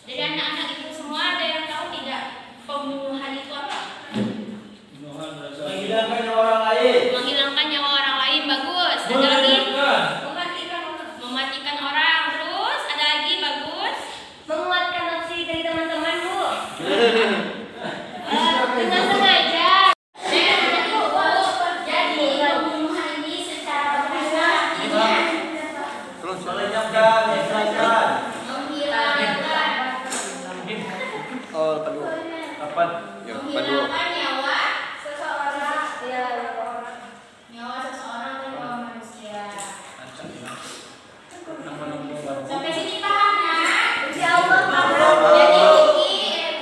Dari anak-anak ibu semua ada yang tahu tidak pembunuhan itu apa? Menghilangkan nyawa orang lain. Menghilangkan nyawa orang lain, bagus. Ada lagi? Mematikan orang. Terus ada lagi, bagus. Menguatkan opsi dari teman-teman, Bu. Dengan sengaja. Jadi pembunuhan ini secara berusaha Terus melenyapkan, menghilangkan. menghilangkan Oh, kedua. Apa? menghilangkan nyawa Seseorang, ya, nyawa seseorang dan nyawa manusia. Sampai sini paham kan? insya Allah paham.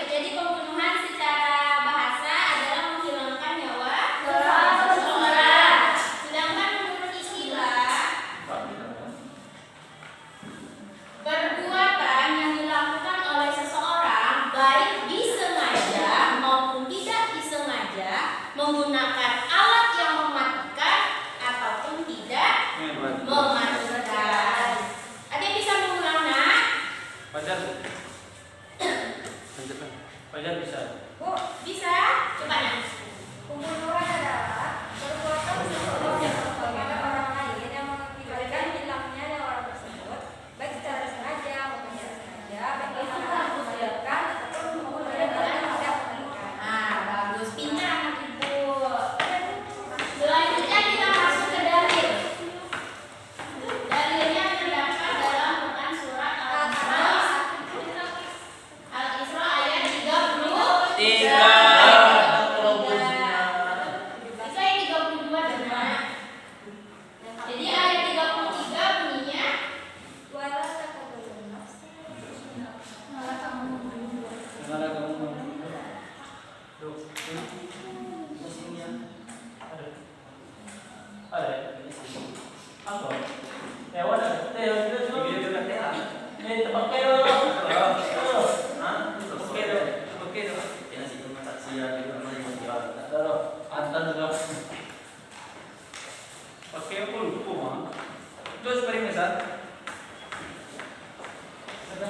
Jadi pembunuhan secara bahasa adalah menghilangkan nyawa seseorang. Sedangkan menurut istilah perbuatan yang dilakukan oleh seseorang baik disengaja maupun tidak disengaja menggunakan alat yang mematikan ataupun tidak mematikan. Ada yang bisa mengulang, nak? Fajar. Fajar bisa. Bu, Bisa? Coba, nak. pembunuhan adalah perbuatan seseorang kepada orang lain yang mengakibatkan hilangnya nyawa orang tersebut, baik secara sengaja maupun tidak sengaja, baik dengan mematikan ataupun menggunakan alat yang tidak mematikan. Ah, bagus. Pintar anak ibu. Selanjutnya kita masuk ke dalil. Dalilnya terdapat dalam Quran surat Al-Isra. Al-Isra ayat 30. Tiga. Bisa yang 32 benar. Jadi ayat 33 bunyinya Wala taqtulun nafsa. Mana kamu mau? Mesinnya ada. Ada. Apa? Hewan ada. Hewan itu semua. Ini juga teh. Ini pakai lo. Hah? Pakai lo. Pakai lo. Ya sih cuma saksi ya di rumah yang jual. Taruh antan juga. Pakai apa lupa mah? Terus peringatan. Ada.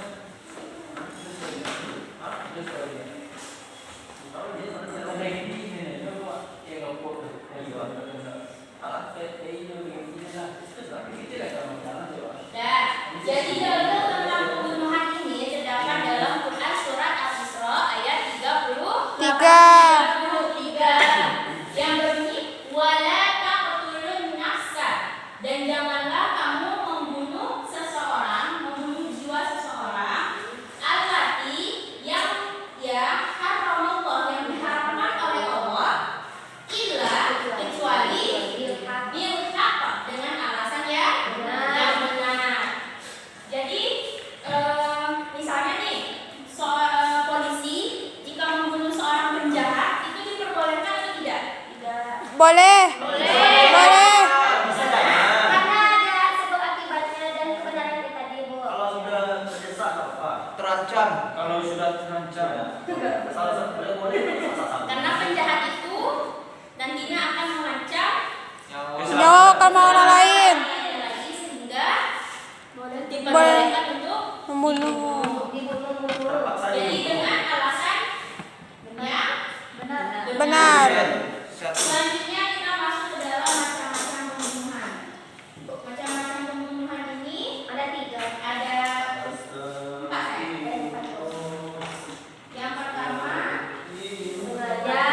Jadi dalil tentang pembunuhan ini terdapat dalam Quran surat Al-Isra ayat 33 yang berbunyi wala taqtulun nafsa, dan janganlah kamu membunuh seseorang, membunuh jiwa seseorang allati yang haramallah, yang diharamkan oleh Allah, illa kecuali bil haqq, dengan alasan yang benar. Jadi misalnya nih polisi jika membunuh seorang penjahat itu diperbolehkan atau tidak? Boleh. Karena ada sebab akibatnya dan kebenaran kita tadi, Bu. Kalau sudah terdesak apa? Terancam. Kalau sudah terancam. Salah satu boleh. Karena penjahat itu nantinya akan mengancam Nyawa sama orang lain. lagi sehingga diperbolehkan untuk Membunuh. jadi dengan alasan yang Benar. Selanjutnya kita masuk ke dalam macam-macam pembunuhan. Macam-macam pembunuhan ini ada 3. Ada 4 ya. Yang pertama sengaja.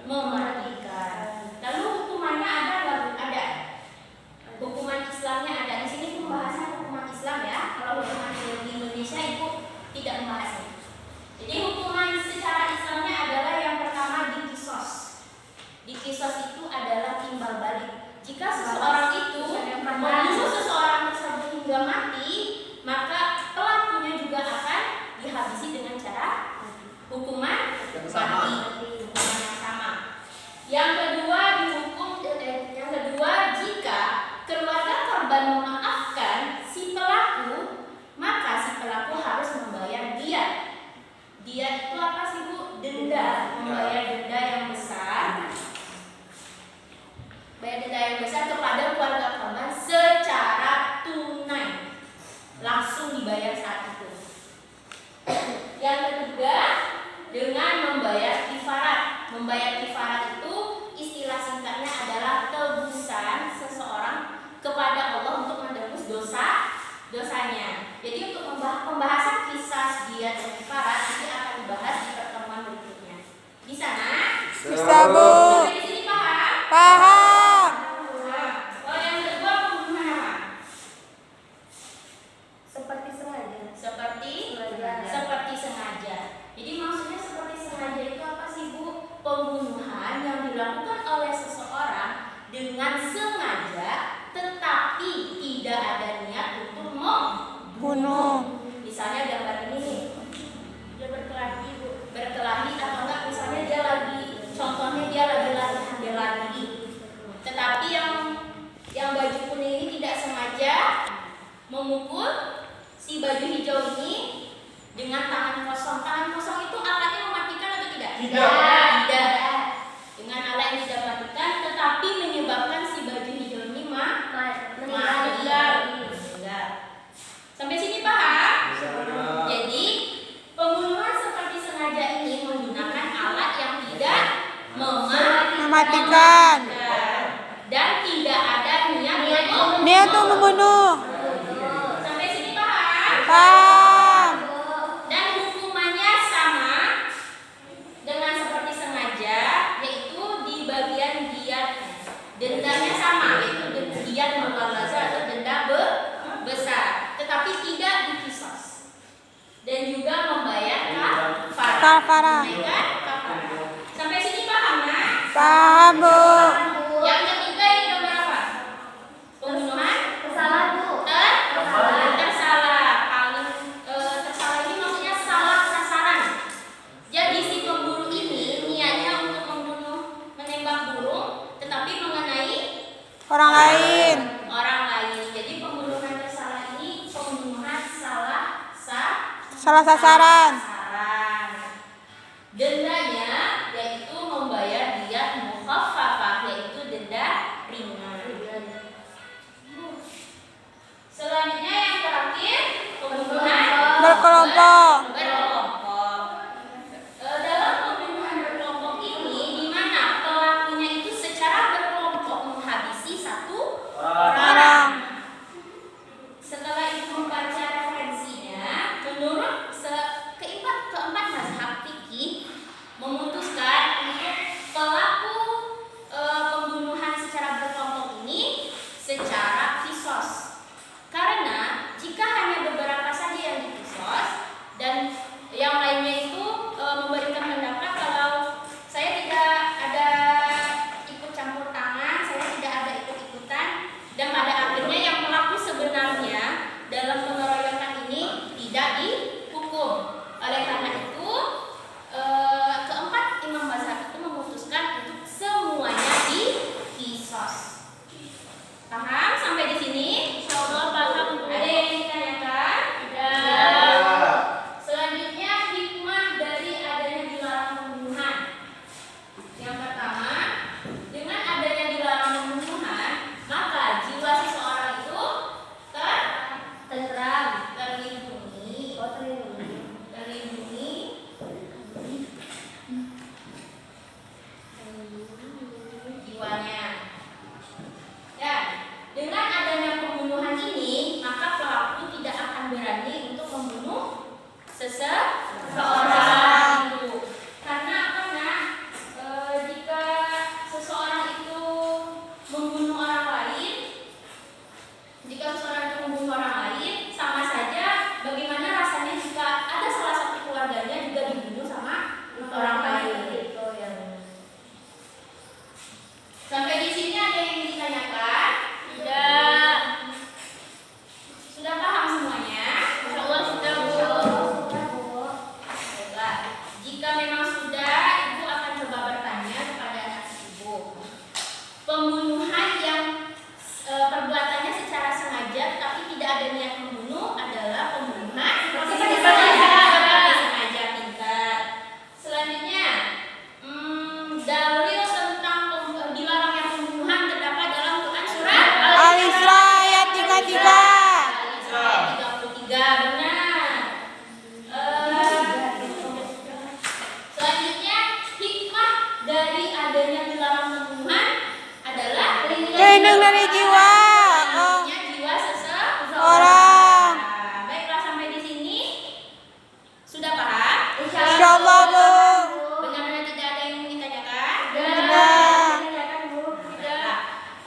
mematikan. Lalu hukumannya ada nggak Bu? Ada. Hukuman Islamnya ada. Di sini pembahasan hukuman Islam ya. Kalau hukuman di Indonesia itu tidak membahasnya. Jadi hukuman secara Islamnya adalah yang pertama dikisos. Dikisos itu adalah timbal balik. Jika seseorang itu membunuh seseorang tersebut hingga mati, maka pelakunya juga akan dihabisi dengan cara hukuman mati, hukuman yang sama. Yang kedua yang kedua, jika keluarga korban memaafkan si pelaku, maka si pelaku harus membayar diat. Diat itu apa sih Bu? Denda, membayar denda yang besar. Bayar denda yang besar kepada keluarga korban secara tunai, langsung dibayar saat itu. Yang ketiga, dengan membayar kifarat. Membayar kifarat itu istilah singkatnya adalah tebusan seseorang kepada Allah untuk menebus dosanya. Jadi untuk pembahasan kisah diat dan kifarat ini akan dibahas di pertemuan berikutnya. Di sana? Bisa Bu. Sampai di sini paham? Paham. Oh, yang kedua pembunuhan apa? Seperti sengaja. Seperti sengaja. Jadi maksudnya seperti sengaja itu apa sih Bu? Pembunuhan yang dilakukan oleh seseorang dengan sengaja tetapi tidak ada niat untuk Bunuh. Misalnya gambar ini nih, dia berkelahi Bu, berkelahi atau enggak misalnya dia lagi, contohnya dia lagi latihan bela diri, tetapi yang baju kuning ini tidak sengaja memukul si baju hijau ini dengan tangan kosong. Tangan kosong itu alatnya mematikan atau tidak? Tidak. Dengan alat yang tidak mematikan, tetapi menyebabkan si baju hijau ini meninggal. Sampai sini paham? Jadi pembunuhan seperti sengaja ini menggunakan alat yang tidak Mematikan. dan tidak ada niat Dia tuh membunuh. Sampai sini paham? Paham. Dan hukumannya sama dengan seperti sengaja, yaitu di bagian diat. Dendanya sama, yaitu diat mughalazah atau denda besar, tetapi tidak dikisos. Dan juga membayar Kafarah. Sampai sini paham ya? Paham Bu. Yang ketiga ini gambar apa? Pembunuhan Salah Bu. tersalah. Tersalah ini maksudnya salah sasaran. Jadi si pemburu ini niatnya untuk menembak burung, tetapi mengenai Orang lain. orang lain. Jadi pembunuhan tersalah ini pembunuhan salah Salah sasaran. Dendanya yaitu membayar diat mukhaffafah, yaitu denda ringan. Selanjutnya yang terakhir pembunuhan Berkelompok. Dalam pembunuhan berkelompok ini, di mana pelakunya itu secara berkelompok menghabisi satu orang. Setelah itu membaca referensinya, menurut keimbangan dari adanya dilarang pembunuhan adalah Terlindung dari jiwa. Oh, terlindungnya jiwa seseorang. orang. Nah, baiklah sampai di sini sudah paham? Insyaallah, Bu. Benar-benar tidak ada yang ingin ditanyakan? Tidak.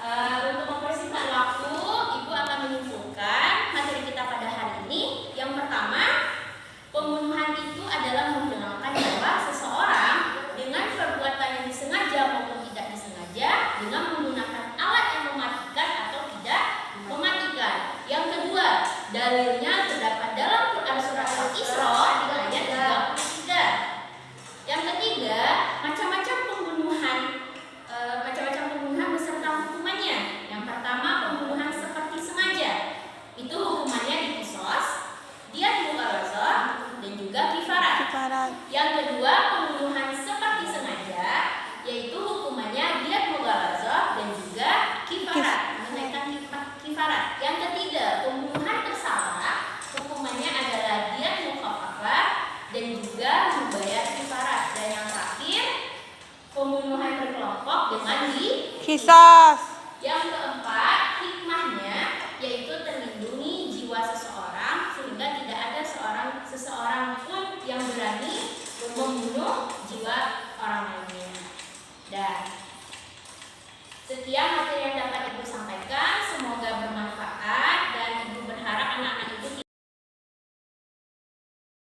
Nah, untuk mempersingkat waktu, Ibu akan menyimpulkan materi kita pada hari ini. Yang pertama, pembunuhan itu adalah menghilangkan nyawa seseorang dengan perbuatan yang disengaja maupun tidak disengaja dengan menggunakan alat yang mematikan atau tidak mematikan. Yang kedua, dalilnya terdapat dalam Quran surat Al-Isra ayat 33. Yang ketiga, macam-macam pembunuhan beserta hukumannya. Yang pertama, pembunuhan seperti sengaja. Itu hukumannya dikisos, diyat mughalazah, dan juga kifarat. Kifarat. Yang kedua, pembunuhan seperti sengaja, yaitu hukumannya diyat mughalazah dan juga kifarat, menunaikan kifarat. Yang ketiga, pembunuhan tersalah, hukumannya adalah diyat mukhafafah dan juga membayar kifarat. Dan yang terakhir, pembunuhan berkelompok dengan Kisos. yang keempat, hikmahnya yaitu terlindungi jiwa seseorang sehingga tidak ada seseorang pun yang berani membunuh jiwa orang lainnya. Dan sekian materi yang dapat